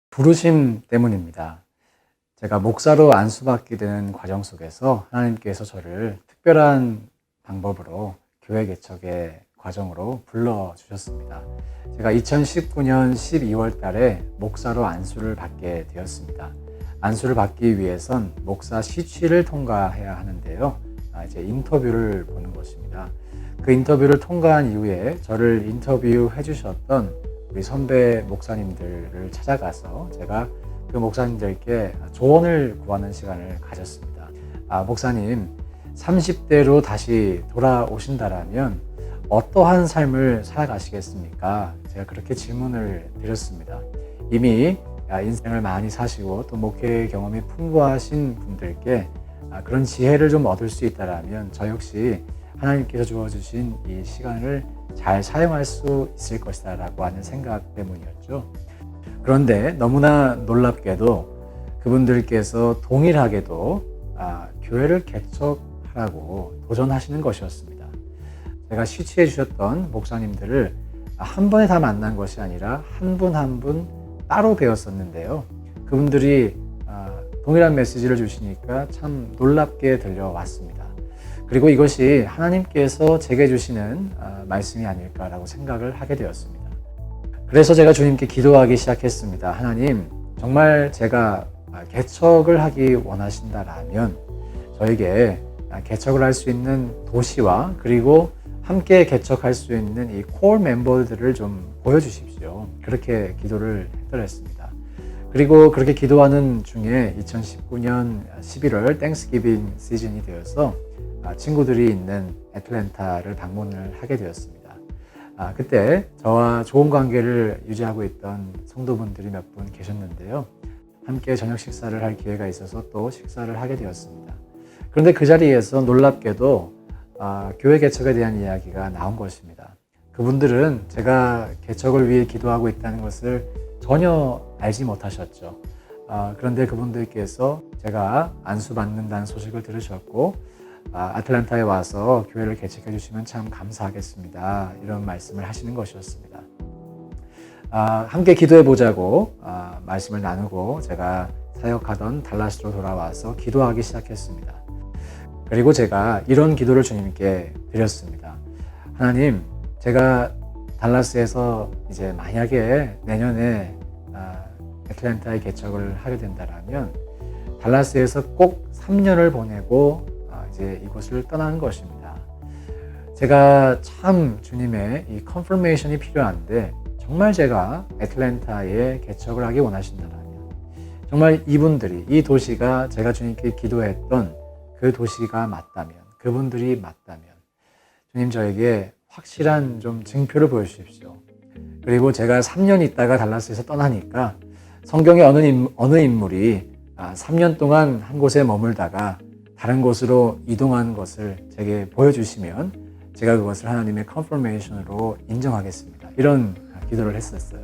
부르심 때문입니다. 제가 목사로 안수받게 된 과정 속에서 하나님께서 저를 특별한 방법으로 교회 개척의 과정으로 불러주셨습니다. 제가 2019년 12월 달에 목사로 안수를 받게 되었습니다. 안수를 받기 위해선 목사 시취를 통과해야 하는데요. 이제 인터뷰를 보는 것입니다. 그 인터뷰를 통과한 이후에 저를 인터뷰해 주셨던 우리 선배 목사님들을 찾아가서 제가 그 목사님들께 조언을 구하는 시간을 가졌습니다. 목사님, 30대로 다시 돌아오신다라면 어떠한 삶을 살아가시겠습니까? 제가 그렇게 질문을 드렸습니다. 이미 인생을 많이 사시고 또 목회 경험이 풍부하신 분들께 그런 지혜를 좀 얻을 수 있다라면 저 역시 하나님께서 주어주신 이 시간을 잘 사용할 수 있을 것이다 라고 하는 생각 때문이었죠. 그런데 너무나 놀랍게도 그분들께서 동일하게도 교회를 개척하라고 도전하시는 것이었습니다. 제가 시취해 주셨던 목사님들을 한 번에 다 만난 것이 아니라 한 분 한 분 따로 배웠었는데요. 그분들이 동일한 메시지를 주시니까 참 놀랍게 들려왔습니다. 그리고 이것이 하나님께서 제게 주시는 말씀이 아닐까라고 생각을 하게 되었습니다. 그래서 제가 주님께 기도하기 시작했습니다. 하나님, 정말 제가 개척을 하기 원하신다라면 저에게 개척을 할 수 있는 도시와 그리고 함께 개척할 수 있는 이 코어 멤버들을 좀 보여주십시오. 그렇게 기도를 했더랬습니다. 그리고 그렇게 기도하는 중에 2019년 11월 땡스기빙 시즌이 되어서 친구들이 있는 애틀랜타를 방문을 하게 되었습니다. 그때 저와 좋은 관계를 유지하고 있던 성도분들이 몇 분 계셨는데요. 함께 저녁 식사를 할 기회가 있어서 또 식사를 하게 되었습니다. 그런데 그 자리에서 놀랍게도 교회 개척에 대한 이야기가 나온 것입니다. 그분들은 제가 개척을 위해 기도하고 있다는 것을 전혀 알지 못하셨죠. 그런데 그분들께서 제가 안수받는다는 소식을 들으셨고 아틀란타에 와서 교회를 개척해 주시면 참 감사하겠습니다. 이런 말씀을 하시는 것이었습니다. 함께 기도해 보자고 말씀을 나누고 제가 사역하던 달라스로 돌아와서 기도하기 시작했습니다. 그리고 제가 이런 기도를 주님께 드렸습니다. 하나님, 제가 달라스에서 이제 만약에 내년에 애틀랜타에 개척을 하게 된다면 달라스에서 꼭 3년을 보내고 이제 이곳을 떠나는 것입니다. 제가 참 주님의 이 컨퍼메이션이 필요한데 정말 제가 애틀랜타에 개척을 하기 원하신다면 정말 이분들이 이 도시가 제가 주님께 기도했던 그 도시가 맞다면 그분들이 맞다면 주님 저에게 확실한 좀 증표를 보여주십시오. 그리고 제가 3년 있다가 달라스에서 떠나니까 성경의 어느 인물이 3년 동안 한 곳에 머물다가 다른 곳으로 이동하는 것을 제게 보여주시면 제가 그것을 하나님의 컨퍼메이션으로 인정하겠습니다. 이런 기도를 했었어요.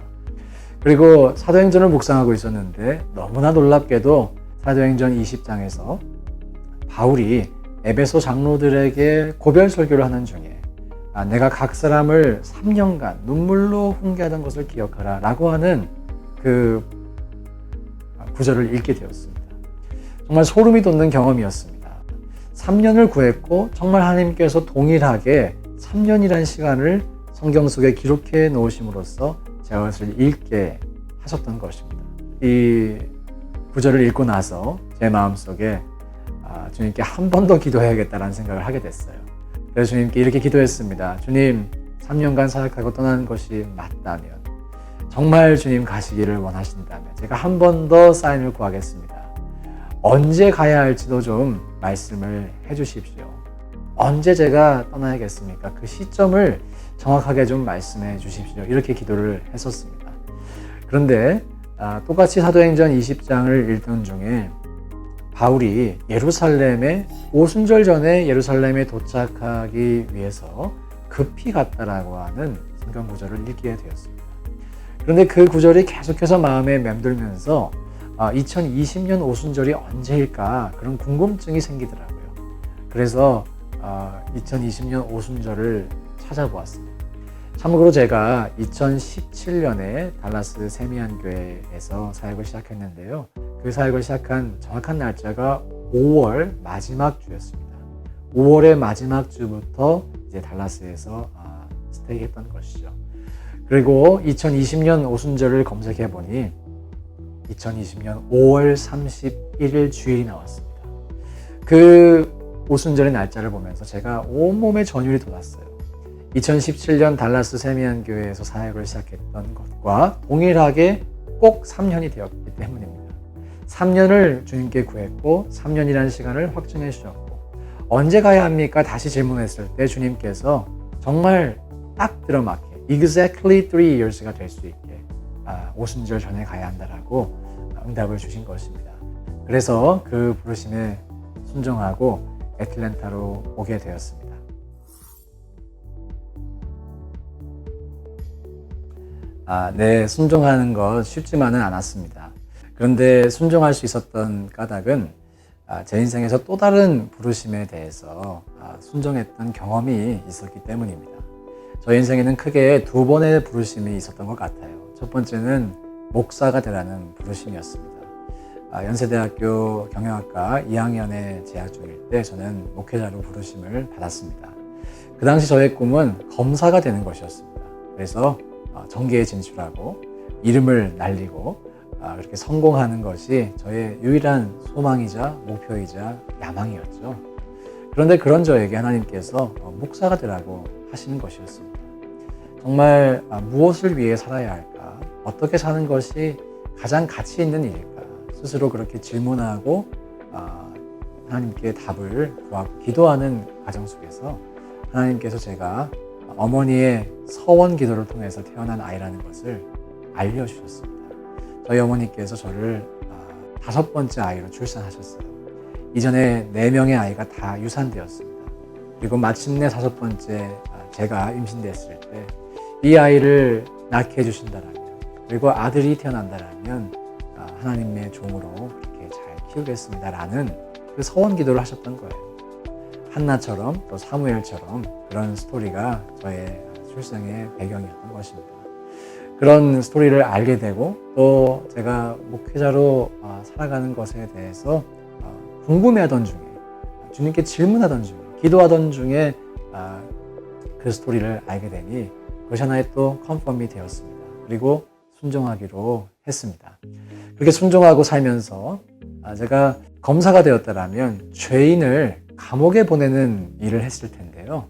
그리고 사도행전을 묵상하고 있었는데 너무나 놀랍게도 사도행전 20장에서 바울이 에베소 장로들에게 고별 설교를 하는 중에 내가 각 사람을 3년간 눈물로 훈계하던 것을 기억하라 라고 하는 그 구절을 읽게 되었습니다. 정말 소름이 돋는 경험이었습니다. 3년을 구했고 정말 하나님께서 동일하게 3년이라는 시간을 성경 속에 기록해 놓으심으로써 제가 그것을 읽게 하셨던 것입니다. 이 구절을 읽고 나서 제 마음속에 주님께 한 번 더 기도해야겠다라는 생각을 하게 됐어요. 그래서 주님께 이렇게 기도했습니다. 주님, 3년간 사역하고 떠나는 것이 맞다면 정말 주님 가시기를 원하신다면 제가 한 번 더 사인을 구하겠습니다. 언제 가야 할지도 좀 말씀을 해 주십시오. 언제 제가 떠나야겠습니까? 그 시점을 정확하게 좀 말씀해 주십시오. 이렇게 기도를 했었습니다. 그런데 똑같이 사도행전 20장을 읽던 중에 바울이 예루살렘에 오순절 전에 예루살렘에 도착하기 위해서 급히 갔다라고 하는 성경 구절을 읽게 되었습니다. 그런데 그 구절이 계속해서 마음에 맴돌면서 2020년 오순절이 언제일까 그런 궁금증이 생기더라고요. 그래서 2020년 오순절을 찾아보았습니다. 참고로 제가 2017년에 달라스 세미안 교회에서 사역을 시작했는데요. 그 사역을 시작한 정확한 날짜가 5월 마지막 주였습니다. 5월의 마지막 주부터 이제 달라스에서 스테이했던 것이죠. 그리고 2020년 오순절을 검색해 보니 2020년 5월 31일 주일이 나왔습니다. 그 오순절의 날짜를 보면서 제가 온몸에 전율이 돋았어요. 2017년 달라스 세미안 교회에서 사역을 시작했던 것과 동일하게 꼭 3년이 되었기 때문입니다. 3년을 주님께 구했고 3년이라는 시간을 확증해 주셨고 언제 가야 합니까? 다시 질문했을 때 주님께서 정말 딱 들어맞게 exactly 3 years가 될 수 있게 오순절 전에 가야 한다라고 응답을 주신 것입니다. 그래서 그 부르심에 순종하고 애틀랜타로 오게 되었습니다. 네, 순종하는 것 쉽지만은 않았습니다. 그런데 순종할 수 있었던 까닭은 제 인생에서 또 다른 부르심에 대해서 순종했던 경험이 있었기 때문입니다. 저희 인생에는 크게 두 번의 부르심이 있었던 것 같아요. 첫 번째는 목사가 되라는 부르심이었습니다. 연세대학교 경영학과 2학년에 재학 중일 때 저는 목회자로 부르심을 받았습니다. 그 당시 저의 꿈은 검사가 되는 것이었습니다. 그래서 정계에 진출하고 이름을 날리고 그렇게 성공하는 것이 저의 유일한 소망이자 목표이자 야망이었죠. 그런데 그런 저에게 하나님께서 목사가 되라고 하시는 것이었습니다. 정말 무엇을 위해 살아야 할까? 어떻게 사는 것이 가장 가치 있는 일일까? 스스로 그렇게 질문하고 하나님께 답을 구하고 기도하는 과정 속에서 하나님께서 제가 어머니의 서원 기도를 통해서 태어난 아이라는 것을 알려주셨습니다. 저희 어머니께서 저를 5번째 아이로 출산하셨어요. 이전에 4명의 아이가 다 유산되었습니다. 그리고 마침내 5번째 제가 임신됐을 때 이 아이를 낳게 해주신다라면 그리고 아들이 태어난다라면 하나님의 종으로 그렇게 잘 키우겠습니다라는 그 서원 기도를 하셨던 거예요. 한나처럼 또 사무엘처럼 그런 스토리가 저의 출생의 배경이었던 것입니다. 그런 스토리를 알게 되고 또 제가 목회자로 살아가는 것에 대해서 궁금해하던 중에 주님께 질문하던 중에 기도하던 중에 그 스토리를 알게 되니 그것이 하나의 또 컨펌이 되었습니다. 그리고 순종하기로 했습니다. 그렇게 순종하고 살면서 제가 검사가 되었다라면 죄인을 감옥에 보내는 일을 했을 텐데요.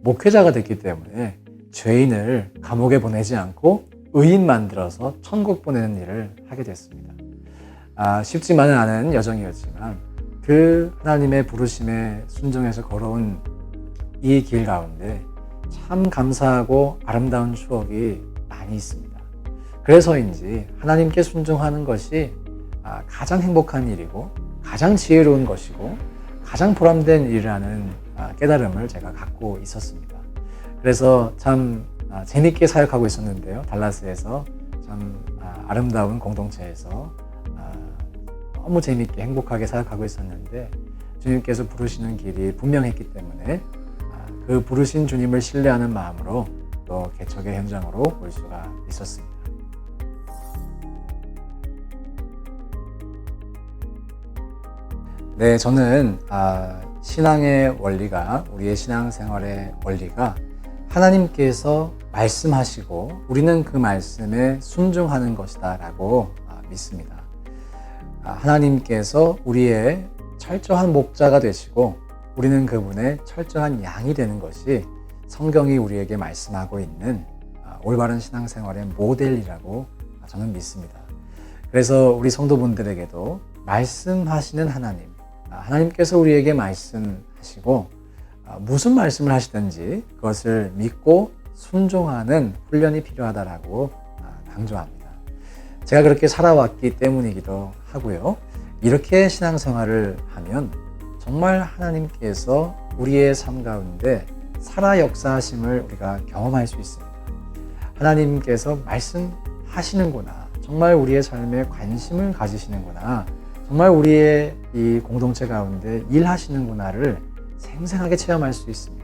목회자가 됐기 때문에 죄인을 감옥에 보내지 않고 의인 만들어서 천국 보내는 일을 하게 됐습니다. 쉽지만은 않은 여정이었지만 그 하나님의 부르심에 순종해서 걸어온 이 길 가운데 참 감사하고 아름다운 추억이 많이 있습니다. 그래서인지 하나님께 순종하는 것이 가장 행복한 일이고 가장 지혜로운 것이고 가장 보람된 일이라는 깨달음을 제가 갖고 있었습니다. 그래서 참 재밌게 사역하고 있었는데요. 달라스에서 참 아름다운 공동체에서 너무 재밌게 행복하게 사역하고 있었는데 주님께서 부르시는 길이 분명했기 때문에 그 부르신 주님을 신뢰하는 마음으로 또 개척의 현장으로 올 수가 있었습니다. 네, 저는 신앙의 원리가 우리의 신앙생활의 원리가 하나님께서 말씀하시고 우리는 그 말씀에 순종하는 것이다 라고 믿습니다. 하나님께서 우리의 철저한 목자가 되시고 우리는 그분의 철저한 양이 되는 것이 성경이 우리에게 말씀하고 있는 올바른 신앙생활의 모델이라고 저는 믿습니다. 그래서 우리 성도분들에게도 말씀하시는 하나님께서 우리에게 말씀하시고 무슨 말씀을 하시든지 그것을 믿고 순종하는 훈련이 필요하다라고 강조합니다. 제가 그렇게 살아왔기 때문이기도 하고요. 이렇게 신앙생활을 하면 정말 하나님께서 우리의 삶 가운데 살아 역사하심을 우리가 경험할 수 있습니다. 하나님께서 말씀하시는구나. 정말 우리의 삶에 관심을 가지시는구나. 정말 우리의 이 공동체 가운데 일하시는구나를 생생하게 체험할 수 있습니다.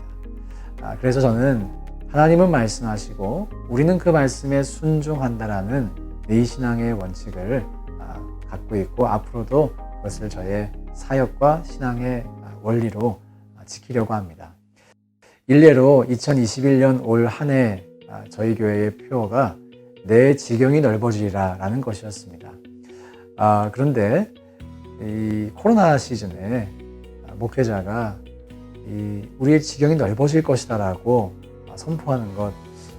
그래서 저는 하나님은 말씀하시고 우리는 그 말씀에 순종한다라는 내 신앙의 원칙을 갖고 있고 앞으로도 그것을 저의 사역과 신앙의 원리로 지키려고 합니다. 일례로 2021년 올 한 해 저희 교회의 표어가 내 지경이 넓어지리라 라는 것이었습니다. 그런데 이 코로나 시즌에 목회자가 우리의 지경이 넓어질 것이다 라고 선포하는 것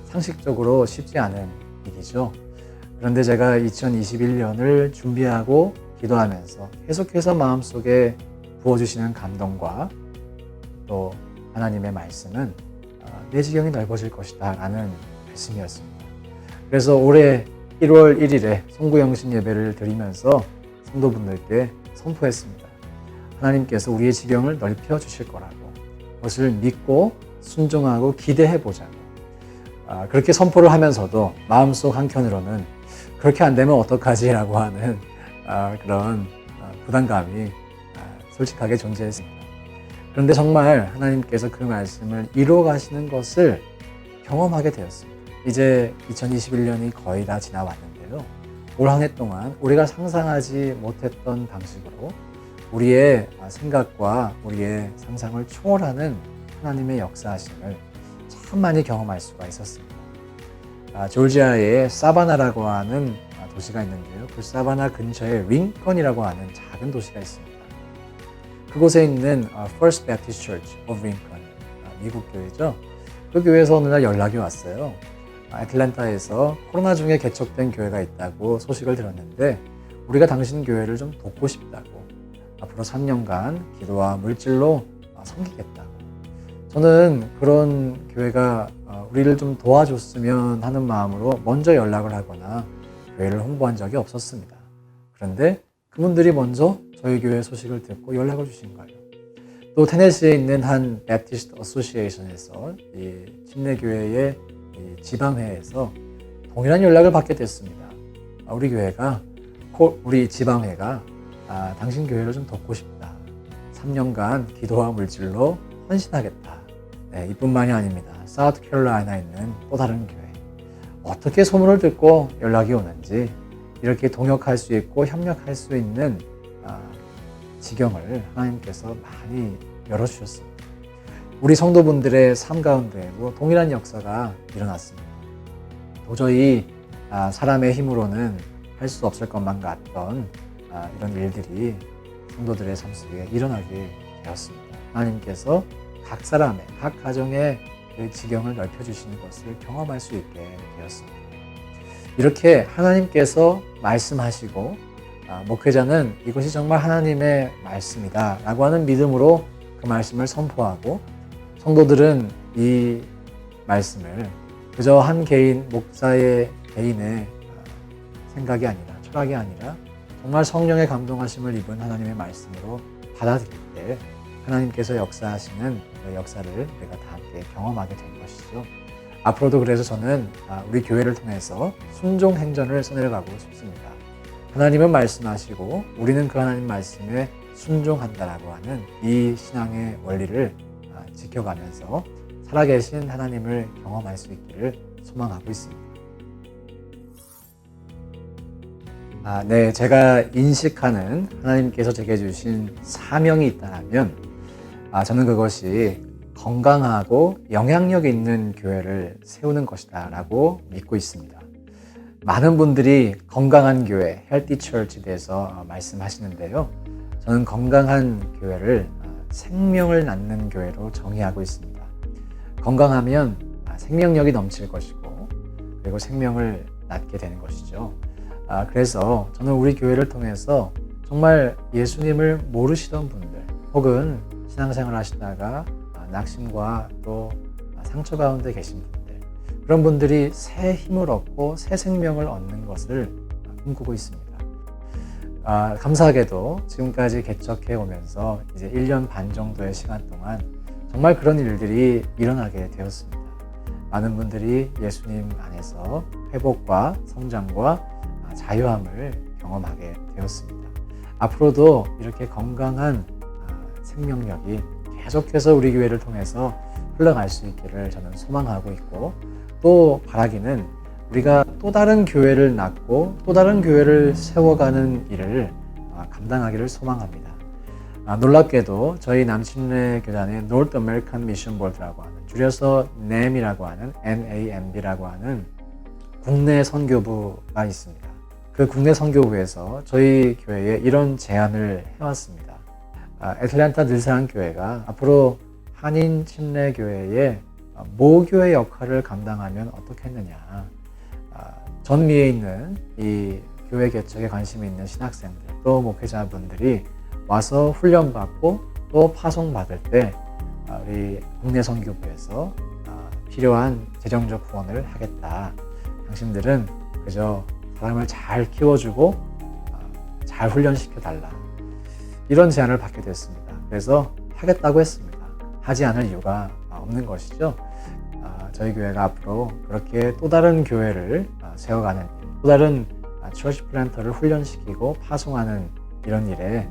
상식적으로 쉽지 않은 일이죠. 그런데 제가 2021년을 준비하고 기도하면서 계속해서 마음속에 부어주시는 감동과 또 하나님의 말씀은 내 지경이 넓어질 것이다 라는 말씀이었습니다. 그래서 올해 1월 1일에 송구영신 예배를 드리면서 성도분들께 선포했습니다. 하나님께서 우리의 지경을 넓혀 주실 거라고, 그것을 믿고 순종하고 기대해 보자고. 그렇게 선포를 하면서도 마음속 한켠으로는 그렇게 안 되면 어떡하지 라고 하는 그런 부담감이 솔직하게 존재했습니다. 그런데 정말 하나님께서 그 말씀을 이루어 가시는 것을 경험하게 되었습니다. 이제 2021년이 거의 다 지나왔는데요. 올 한 해 동안 우리가 상상하지 못했던 방식으로 우리의 생각과 우리의 상상을 초월하는 하나님의 역사하심을 참 많이 경험할 수가 있었습니다. 조지아의 사바나라고 하는 도시가 있는데요. 그 사바나 근처에 링컨이라고 하는 작은 도시가 있습니다. 그곳에 있는 First Baptist Church of Lincoln, 미국 교회죠. 그 교회에서 어느 날 연락이 왔어요. 애틀랜타에서 코로나 중에 개척된 교회가 있다고 소식을 들었는데 우리가 당신 교회를 좀 돕고 싶다고, 앞으로 3년간 기도와 물질로 섬기겠다고. 저는 그런 교회가 우리를 좀 도와줬으면 하는 마음으로 먼저 연락을 하거나 교회를 홍보한 적이 없었습니다. 그런데 그분들이 먼저 저희 교회 소식을 듣고 연락을 주신 거예요. 또 테네시에 있는 한 배프티스트 어소시에이션에서 이 침례교회의 이 지방회에서 동일한 연락을 받게 됐습니다. 우리 지방회가 당신 교회를 좀 돕고 싶다. 3년간 기도와 물질로 헌신하겠다. 네, 이뿐만이 아닙니다. 사우스캐롤라이나에 있는 또 다른 교회. 어떻게 소문을 듣고 연락이 오는지 이렇게 동역할 수 있고 협력할 수 있는 지경을 하나님께서 많이 열어주셨습니다. 우리 성도분들의 삶 가운데에도 동일한 역사가 일어났습니다. 도저히 사람의 힘으로는 할 수 없을 것만 같던 이런 일들이 성도들의 삶 속에 일어나게 되었습니다. 하나님께서 각 사람의, 각 가정의 그 지경을 넓혀주시는 것을 경험할 수 있게 되었습니다. 이렇게 하나님께서 말씀하시고 목회자는 이것이 정말 하나님의 말씀이다 라고 하는 믿음으로 그 말씀을 선포하고, 성도들은 이 말씀을 그저 한 개인, 목사의 개인의 생각이 아니라, 철학이 아니라 정말 성령의 감동하심을 입은 하나님의 말씀으로 받아들일 때 하나님께서 역사하시는 그 역사를 우리가 다 함께 경험하게 된 것이죠. 앞으로도 그래서 저는 우리 교회를 통해서 순종 행전을 써내려가고 싶습니다. 하나님은 말씀하시고 우리는 그 하나님 말씀에 순종한다라고 하는 이 신앙의 원리를 지켜가면서 살아계신 하나님을 경험할 수 있기를 소망하고 있습니다. 네, 제가 인식하는 하나님께서 제게 주신 사명이 있다면 저는 그것이 건강하고 영향력 있는 교회를 세우는 것이다 라고 믿고 있습니다. 많은 분들이 건강한 교회, 헬티 처치에 대해서 말씀하시는데요. 저는 건강한 교회를 생명을 낳는 교회로 정의하고 있습니다. 건강하면 생명력이 넘칠 것이고, 그리고 생명을 낳게 되는 것이죠. 그래서 저는 우리 교회를 통해서 정말 예수님을 모르시던 분들, 혹은 신앙생활 하시다가 낙심과 또 상처 가운데 계신 분들, 그런 분들이 새 힘을 얻고 새 생명을 얻는 것을 꿈꾸고 있습니다. 감사하게도 지금까지 개척해 오면서 이제 1년 반 정도의 시간 동안 정말 그런 일들이 일어나게 되었습니다. 많은 분들이 예수님 안에서 회복과 성장과 자유함을 경험하게 되었습니다. 앞으로도 이렇게 건강한 생명력이 계속해서 우리 교회를 통해서 흘러갈 수 있기를 저는 소망하고 있고, 또 바라기는 우리가 또 다른 교회를 낳고 또 다른 교회를 세워가는 일을 감당하기를 소망합니다. 놀랍게도 저희 남침례 교단의 North American Mission Board라고 하는, 줄여서 NAM이라고 하는 NAMB라고 하는 국내 선교부가 있습니다. 그 국내 선교부에서 저희 교회에 이런 제안을 해왔습니다. 애틀랜타 늘사랑교회가 앞으로 한인 침례교회의 모교회 역할을 감당하면 어떻겠느냐. 전미에 있는 이 교회 개척에 관심이 있는 신학생들, 또 목회자분들이 와서 훈련받고 또 파송받을 때 우리 국내 선교부에서 필요한 재정적 후원을 하겠다. 당신들은 그저 사람을 잘 키워주고 잘 훈련시켜달라. 이런 제안을 받게 됐습니다. 그래서 하겠다고 했습니다. 하지 않을 이유가 없는 것이죠. 저희 교회가 앞으로 그렇게 또 다른 교회를 세워가는, 또 다른 처치 플랜터를 훈련시키고 파송하는 이런 일에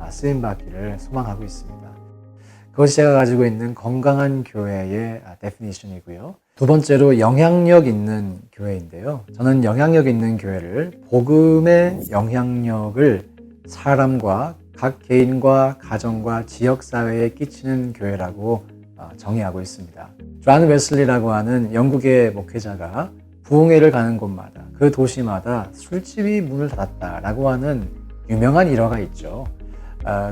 쓰임받기를 소망하고 있습니다. 그것이 제가 가지고 있는 건강한 교회의 데피니션이고요. 두 번째로 영향력 있는 교회인데요. 저는 영향력 있는 교회를 복음의 영향력을 사람과 각 개인과 가정과 지역사회에 끼치는 교회라고 정의하고 있습니다. 존 웨슬리라고 하는 영국의 목회자가 부흥회를 가는 곳마다, 그 도시마다 술집이 문을 닫았다라고 하는 유명한 일화가 있죠.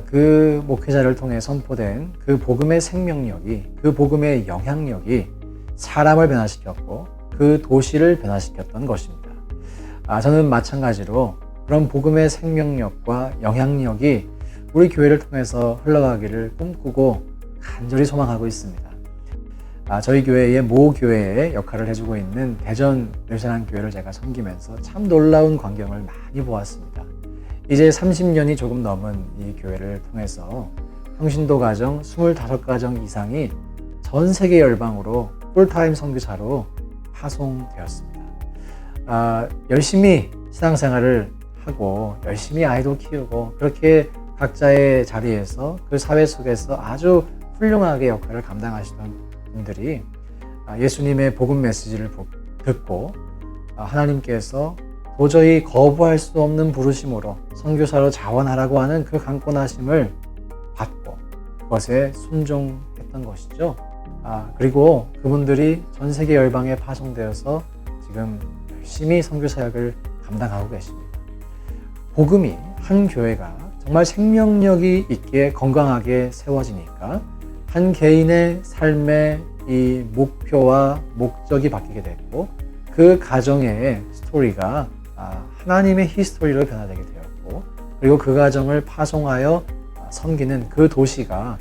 그 목회자를 통해 선포된 그 복음의 생명력이, 그 복음의 영향력이 사람을 변화시켰고 그 도시를 변화시켰던 것입니다. 저는 마찬가지로 그런 복음의 생명력과 영향력이 우리 교회를 통해서 흘러가기를 꿈꾸고 간절히 소망하고 있습니다. 저희 교회의 모 교회의 역할을 해주고 있는 대전 늘사랑교회를 제가 섬기면서 참 놀라운 광경을 많이 보았습니다. 이제 30년이 조금 넘은 이 교회를 통해서 평신도 가정 25가정 이상이 전 세계 열방으로 풀타임 선교사로 파송되었습니다. 열심히 신앙생활을 하고 열심히 아이도 키우고 그렇게 각자의 자리에서 그 사회 속에서 아주 훌륭하게 역할을 감당하시던 분들이 예수님의 복음 메시지를 듣고 하나님께서 도저히 거부할 수 없는 부르심으로 선교사로 자원하라고 하는 그 강권하심을 받고 그것에 순종했던 것이죠. 그리고 그분들이 전 세계 열방에 파송되어서 지금 열심히 선교 사역을 감당하고 계십니다. 복음이 한 교회가 정말 생명력이 있게 건강하게 세워지니까 한 개인의 삶의 이 목표와 목적이 바뀌게 됐고 그 가정의 스토리가 하나님의 히스토리로 변화되게 되었고 그리고 그 가정을 파송하여 섬기는 그 도시가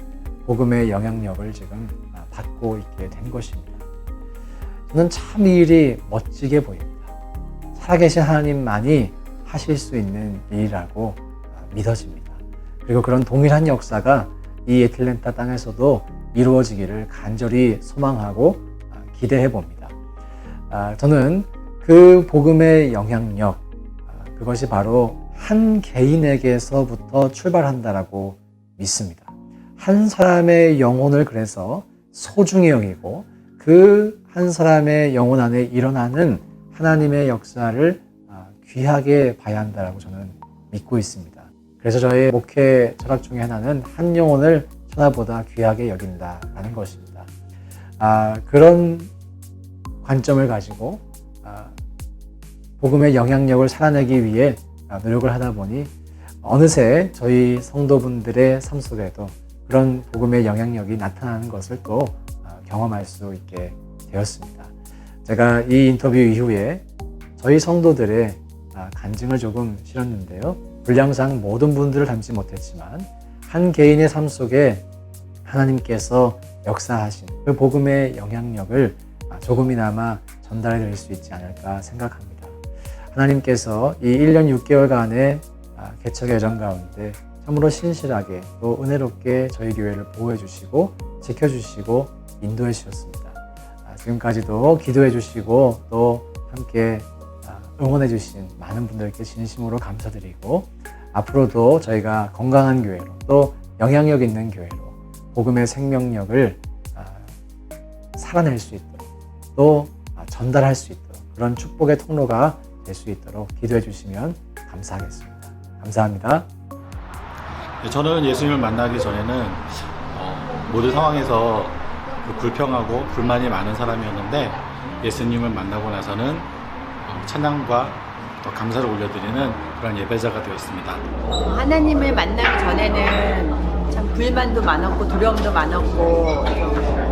복음의 영향력을 지금 받고 있게 된 것입니다. 저는 참 이 일이 멋지게 보입니다. 살아계신 하나님만이 하실 수 있는 일이라고 믿어집니다. 그리고 그런 동일한 역사가 이 애틀랜타 땅에서도 이루어지기를 간절히 소망하고 기대해 봅니다. 저는 그 복음의 영향력, 그것이 바로 한 개인에게서부터 출발한다라고 믿습니다. 한 사람의 영혼을 그래서 소중히 여기고 그 한 사람의 영혼 안에 일어나는 하나님의 역사를 귀하게 봐야 한다라고 저는 믿고 있습니다. 그래서 저의 목회 철학 중에 하나는 한 영혼을 천하보다 귀하게 여긴다라는 것입니다. 그런 관점을 가지고 복음의 영향력을 살아내기 위해 노력을 하다 보니 어느새 저희 성도분들의 삶 속에도 그런 복음의 영향력이 나타나는 것을 또 경험할 수 있게 되었습니다. 제가 이 인터뷰 이후에 저희 성도들의 간증을 조금 실었는데요. 분량상 모든 분들을 담지 못했지만 한 개인의 삶 속에 하나님께서 역사하신 그 복음의 영향력을 조금이나마 전달해 드릴 수 있지 않을까 생각합니다. 하나님께서 이 1년 6개월간의 개척의 여정 가운데 참으로 신실하게 또 은혜롭게 저희 교회를 보호해 주시고 지켜주시고 인도해 주셨습니다. 지금까지도 기도해 주시고 또 함께 응원해주신 많은 분들께 진심으로 감사드리고 앞으로도 저희가 건강한 교회로 또 영향력 있는 교회로 복음의 생명력을 살아낼 수 있도록 또 전달할 수 있도록 그런 축복의 통로가 될 수 있도록 기도해 주시면 감사하겠습니다. 감사합니다. 저는 예수님을 만나기 전에는 모든 상황에서 불평하고 불만이 많은 사람이었는데 예수님을 만나고 나서는 찬양과 또 감사를 올려드리는 그런 예배자가 되었습니다. 하나님을 만나기 전에는 참 불만도 많았고 두려움도 많았고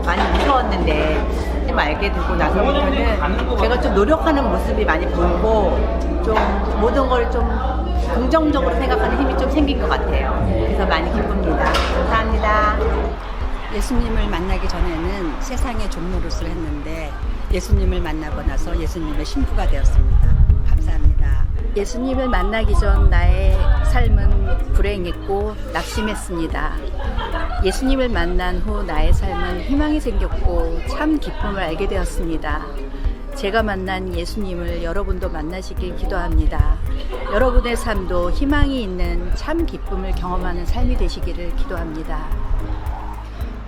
많이 무서웠는데 하나님 알게 되고 나서부터는 제가 좀 노력하는 모습이 많이 보이고 좀 모든 걸 좀 긍정적으로 생각하는 힘이 좀 생긴 것 같아요. 그래서 많이 기쁩니다. 감사합니다. 예수님을 만나기 전에는 세상의 종로릇을 했는데 예수님을 만나고 나서 예수님의 신부가 되었습니다. 감사합니다. 예수님을 만나기 전 나의 삶은 불행했고 낙심했습니다. 예수님을 만난 후 나의 삶은 희망이 생겼고 참 기쁨을 알게 되었습니다. 제가 만난 예수님을 여러분도 만나시길 기도합니다. 여러분의 삶도 희망이 있는 참 기쁨을 경험하는 삶이 되시기를 기도합니다.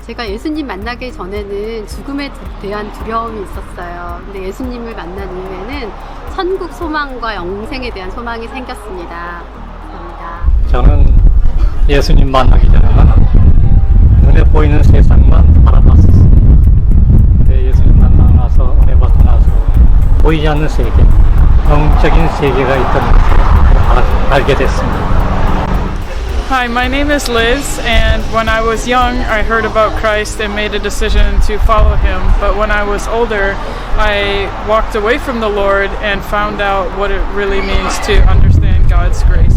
제가 예수님 만나기 전에는 죽음에 대한 두려움이 있었어요. 근데 예수님을 만난 이후에는 천국 소망과 영생에 대한 소망이 생겼습니다. 감사합니다. 저는 예수님 만나기 전에는 눈에 보이는 세상만 바라봤었어요. 근데 예수님 만나고 나서 은혜 받고 나서 보이지 않는 세계, 영적인 세계가 있다는 것을 알게 됐습니다. Hi, my name is Liz, and when I was young, I heard about Christ and made a decision to follow him. But when I was older, I walked away from the Lord and found out what it really means to understand God's grace.